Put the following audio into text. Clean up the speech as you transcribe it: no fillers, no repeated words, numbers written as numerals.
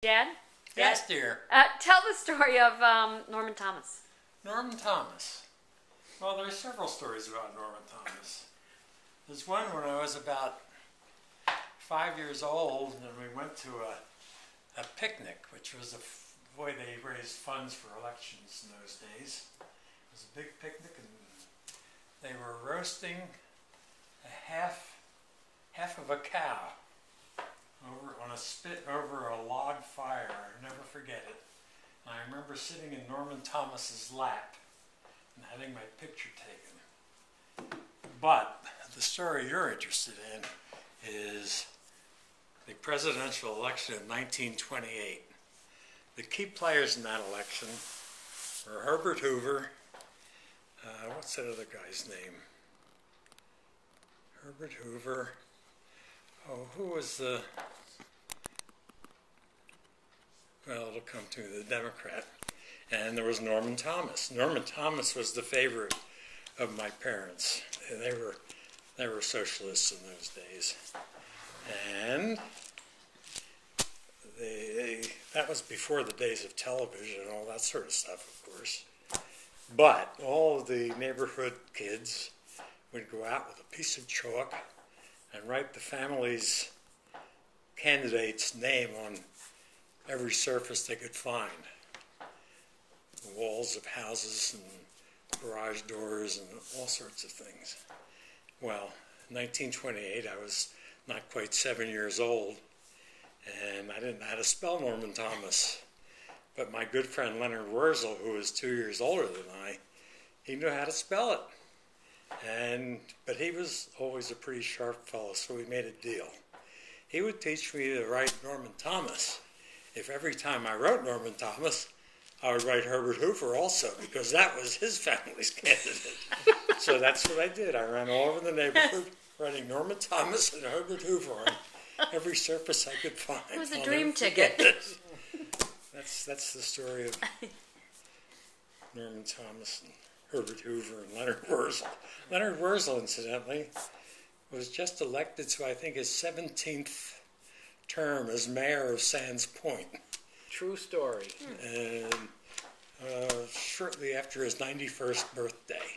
Dad? Yes, dear. Tell the story of Norman Thomas. Norman Thomas. Well, there are several stories about Norman Thomas. There's one when I was about 5 years old, and we went to a picnic, which was a way they raised funds for elections in those days. It was a big picnic, and they were roasting a half of a cow over on a spit over a log fire. I'll never forget it. And I remember sitting in Norman Thomas's lap and having my picture taken. But the story you're interested in is the presidential election of 1928. The key players in that election were Herbert Hoover. What's that other guy's name? Herbert Hoover. Oh, who was the... Well, it'll come to the Democrat. And there was Norman Thomas. Norman Thomas was the favorite of my parents. They were socialists in those days. And that was before the days of television and all that sort of stuff, of course. But all of the neighborhood kids would go out with a piece of chalk and write the family's candidate's name on every surface they could find. The walls of houses and garage doors and all sorts of things. Well, in 1928, I was not quite 7 years old, and I didn't know how to spell Norman Thomas. But my good friend Leonard Wurzel, who was 2 years older than I, he knew how to spell it. But he was always a pretty sharp fellow, so we made a deal. He would teach me to write Norman Thomas if every time I wrote Norman Thomas, I would write Herbert Hoover also, because that was his family's candidate. So that's what I did. I ran all over the neighborhood writing Norman Thomas and Herbert Hoover on every surface I could find. It was a dream ticket. That's the story of Norman Thomas and Herbert Hoover and Leonard Wurzel. Leonard Wurzel, incidentally, was just elected to, I think, his 17th term as mayor of Sands Point. True story. And shortly after his 91st birthday.